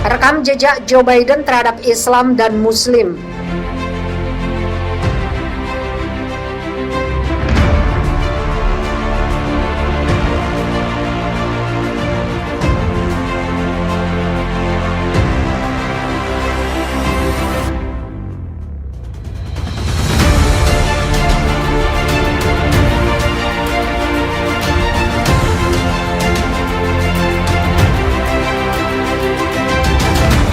Rekam jejak Joe Biden terhadap Islam dan Muslim.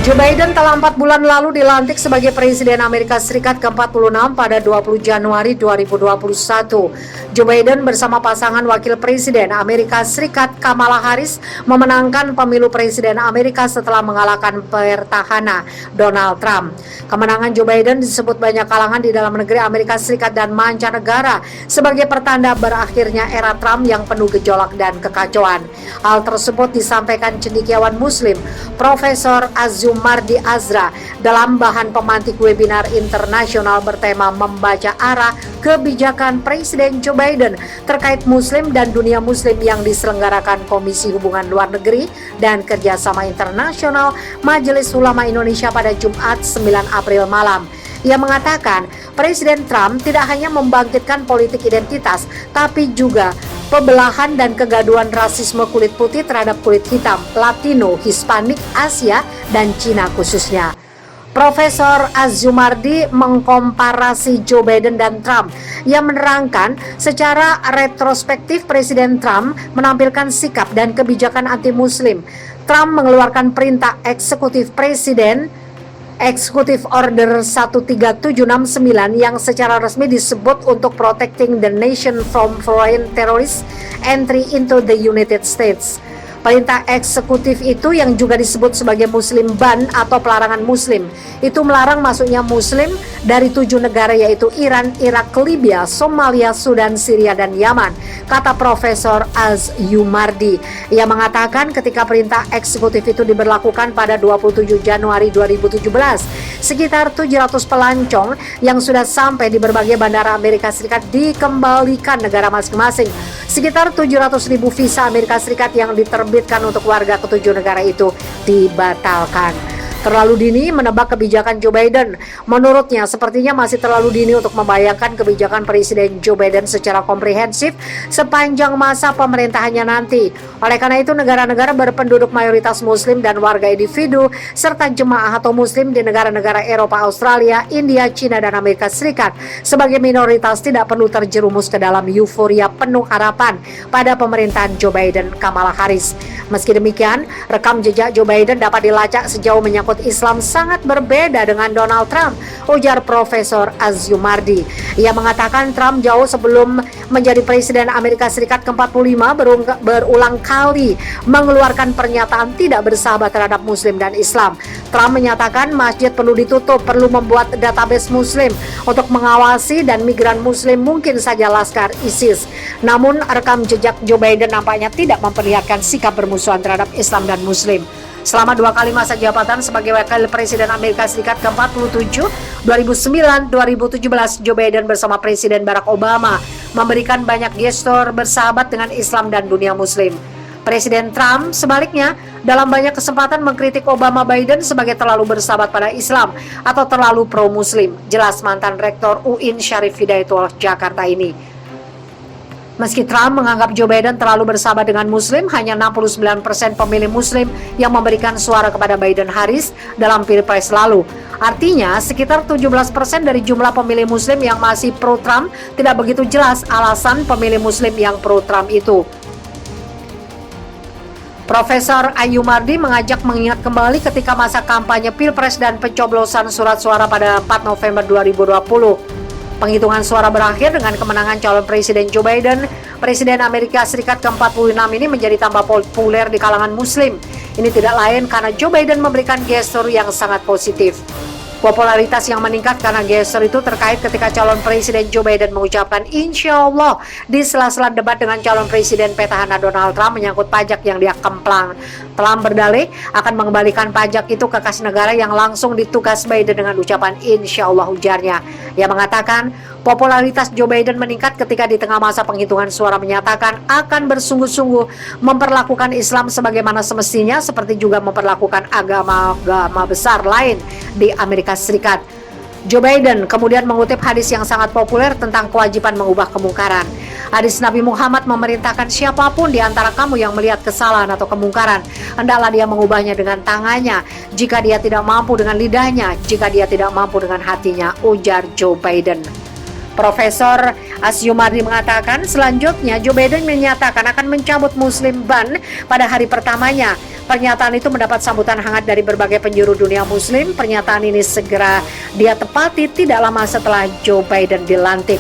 Joe Biden telah 4 bulan lalu dilantik sebagai Presiden Amerika Serikat ke-46 pada 20 Januari 2021. Joe Biden bersama pasangan Wakil Presiden Amerika Serikat Kamala Harris memenangkan pemilu Presiden Amerika setelah mengalahkan petahana Donald Trump. Kemenangan Joe Biden disebut banyak kalangan di dalam negeri Amerika Serikat dan mancanegara sebagai pertanda berakhirnya era Trump yang penuh gejolak dan kekacauan. Hal tersebut disampaikan cendekiawan Muslim Profesor Azumardi Azra dalam bahan pemantik webinar internasional bertema membaca arah kebijakan Presiden Joe Biden terkait Muslim dan dunia Muslim yang diselenggarakan Komisi Hubungan Luar Negeri dan Kerjasama Internasional Majelis Ulama Indonesia pada Jumat 9 April malam. Ia mengatakan Presiden Trump tidak hanya membangkitkan politik identitas, tapi juga pebelahan dan kegaduhan rasisme kulit putih terhadap kulit hitam, Latino, Hispanik, Asia, dan Cina khususnya. Profesor Azumardi mengkomparasi Joe Biden dan Trump. Ia menerangkan secara retrospektif Presiden Trump menampilkan sikap dan kebijakan anti-Muslim. Trump mengeluarkan perintah eksekutif Presiden Executive Order 13769 yang secara resmi disebut untuk protecting the nation from foreign terrorist entry into the United States. Perintah eksekutif itu yang juga disebut sebagai Muslim Ban atau pelarangan Muslim, itu melarang masuknya Muslim dari 7 negara yaitu Iran, Irak, Libya, Somalia, Sudan, Syria, dan Yaman, kata Profesor Azumardi. Ia mengatakan ketika perintah eksekutif itu diberlakukan pada 27 Januari 2017, sekitar 700 pelancong yang sudah sampai di berbagai bandara Amerika Serikat dikembalikan negara masing-masing. Sekitar 700.000 visa Amerika Serikat yang diterbitkan untuk warga ke-7 negara itu dibatalkan. Terlalu dini menebak kebijakan Joe Biden. Menurutnya, sepertinya masih terlalu dini untuk membayangkan kebijakan Presiden Joe Biden secara komprehensif sepanjang masa pemerintahannya nanti. Oleh karena itu, negara-negara berpenduduk mayoritas Muslim dan warga individu, serta jemaah atau Muslim di negara-negara Eropa, Australia, India, Cina, dan Amerika Serikat sebagai minoritas tidak perlu terjerumus ke dalam euforia penuh harapan pada pemerintahan Joe Biden Kamala Harris. Meski demikian, rekam jejak Joe Biden dapat dilacak sejauh menyangkut Islam sangat berbeda dengan Donald Trump, ujar Profesor Azumardi. Ia mengatakan Trump jauh sebelum menjadi Presiden Amerika Serikat ke-45 berulang kali mengeluarkan pernyataan tidak bersahabat terhadap Muslim dan Islam. Trump menyatakan masjid perlu ditutup, perlu membuat database Muslim untuk mengawasi dan migran Muslim mungkin saja laskar ISIS. Namun rekam jejak Joe Biden nampaknya tidak memperlihatkan sikap bermusuhan terhadap Islam dan Muslim. Selama 2 kali masa jabatan sebagai Wakil Presiden Amerika Serikat ke-47, 2009-2017, Joe Biden bersama Presiden Barack Obama memberikan banyak gestur bersahabat dengan Islam dan dunia Muslim. Presiden Trump sebaliknya dalam banyak kesempatan mengkritik Obama-Biden sebagai terlalu bersahabat pada Islam atau terlalu pro-Muslim, jelas mantan Rektor UIN Syarif Hidayatullah Jakarta ini. Meski Trump menganggap Joe Biden terlalu bersahabat dengan Muslim, hanya 69% pemilih Muslim yang memberikan suara kepada Biden Harris dalam Pilpres lalu. Artinya, sekitar 17% dari jumlah pemilih Muslim yang masih pro-Trump tidak begitu jelas alasan pemilih Muslim yang pro-Trump itu. Profesor Azumardi mengajak mengingat kembali ketika masa kampanye Pilpres dan pencoblosan surat suara pada 4 November 2020. Penghitungan suara berakhir dengan kemenangan calon Presiden Joe Biden. Presiden Amerika Serikat ke-46 ini menjadi tambah populer di kalangan Muslim. Ini tidak lain karena Joe Biden memberikan gestur yang sangat positif. Popularitas yang meningkat karena gestur itu terkait ketika calon Presiden Joe Biden mengucapkan insya Allah di sela-sela debat dengan calon Presiden petahana Donald Trump menyangkut pajak yang dia kemplang. Trump berdalih akan mengembalikan pajak itu ke kas negara yang langsung ditugas Biden dengan ucapan insya Allah, ujarnya. Ia mengatakan Popularitas Joe Biden meningkat ketika di tengah masa penghitungan suara menyatakan akan bersungguh-sungguh memperlakukan Islam sebagaimana semestinya, seperti juga memperlakukan agama-agama besar lain di Amerika Serikat. Joe Biden kemudian mengutip hadis yang sangat populer tentang kewajiban mengubah kemungkaran. Hadis Nabi Muhammad memerintahkan siapapun di antara kamu yang melihat kesalahan atau kemungkaran, hendaklah dia mengubahnya dengan tangannya, jika dia tidak mampu dengan lidahnya, jika dia tidak mampu dengan hatinya, ujar Joe Biden. Profesor Asyumardi mengatakan selanjutnya Joe Biden menyatakan akan mencabut Muslim ban pada hari pertamanya. Pernyataan itu mendapat sambutan hangat dari berbagai penjuru dunia Muslim. Pernyataan ini segera dia tepati tidak lama setelah Joe Biden dilantik.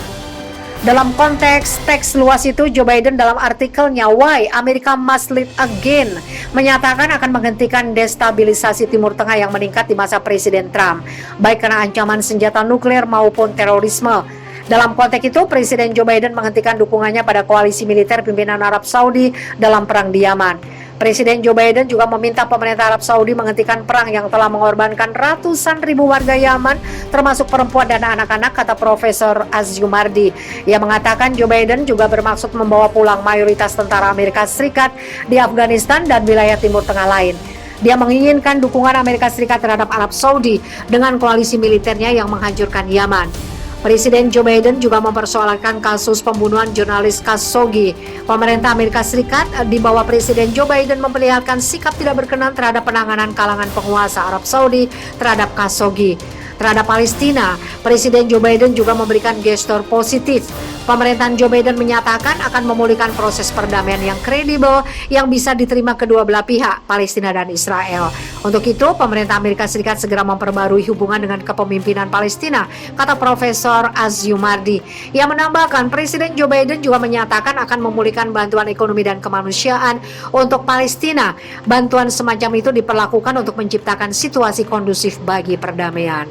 Dalam konteks teks luas itu, Joe Biden dalam artikelnya Why America Must Lead Again menyatakan akan menghentikan destabilisasi Timur Tengah yang meningkat di masa Presiden Trump, baik karena ancaman senjata nuklir maupun terorisme. Dalam konteks itu, Presiden Joe Biden menghentikan dukungannya pada koalisi militer pimpinan Arab Saudi dalam perang di Yaman. Presiden Joe Biden juga meminta pemerintah Arab Saudi menghentikan perang yang telah mengorbankan ratusan ribu warga Yaman, termasuk perempuan dan anak-anak, kata Profesor Asyumardi. Ia mengatakan Joe Biden juga bermaksud membawa pulang mayoritas tentara Amerika Serikat di Afghanistan dan wilayah Timur Tengah lain. Dia menginginkan dukungan Amerika Serikat terhadap Arab Saudi dengan koalisi militernya yang menghancurkan Yaman. Presiden Joe Biden juga mempersoalkan kasus pembunuhan jurnalis Khashoggi. Pemerintah Amerika Serikat di bawah Presiden Joe Biden memperlihatkan sikap tidak berkenan terhadap penanganan kalangan penguasa Arab Saudi terhadap Khashoggi. Terhadap Palestina, Presiden Joe Biden juga memberikan gestur positif. Pemerintahan Joe Biden menyatakan akan memulihkan proses perdamaian yang kredibel yang bisa diterima kedua belah pihak, Palestina dan Israel. Untuk itu, pemerintah Amerika Serikat segera memperbarui hubungan dengan kepemimpinan Palestina, kata Profesor Asyumardi. Ia menambahkan, Presiden Joe Biden juga menyatakan akan memulihkan bantuan ekonomi dan kemanusiaan untuk Palestina. Bantuan semacam itu diperlakukan untuk menciptakan situasi kondusif bagi perdamaian.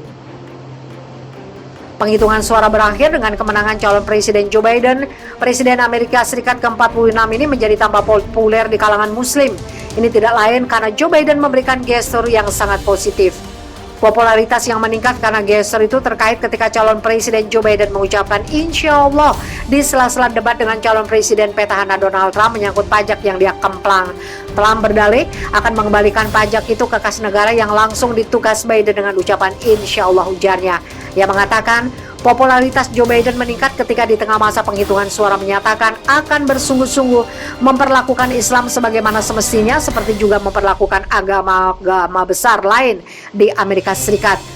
Penghitungan suara berakhir dengan kemenangan calon Presiden Joe Biden. Presiden Amerika Serikat ke-46 ini menjadi tambah populer di kalangan Muslim. Ini tidak lain karena Joe Biden memberikan gestur yang sangat positif. Popularitas yang meningkat karena gestur itu terkait ketika calon Presiden Joe Biden mengucapkan Insya Allah di sela-sela debat dengan calon Presiden petahana Donald Trump menyangkut pajak yang dia kemplang. Trump berdalih akan mengembalikan pajak itu ke kas negara yang langsung ditugas Biden dengan ucapan Insya Allah, ujarnya. Ia mengatakan popularitas Joe Biden meningkat ketika di tengah masa penghitungan suara menyatakan akan bersungguh-sungguh memperlakukan Islam sebagaimana semestinya, seperti juga memperlakukan agama-agama besar lain di Amerika Serikat.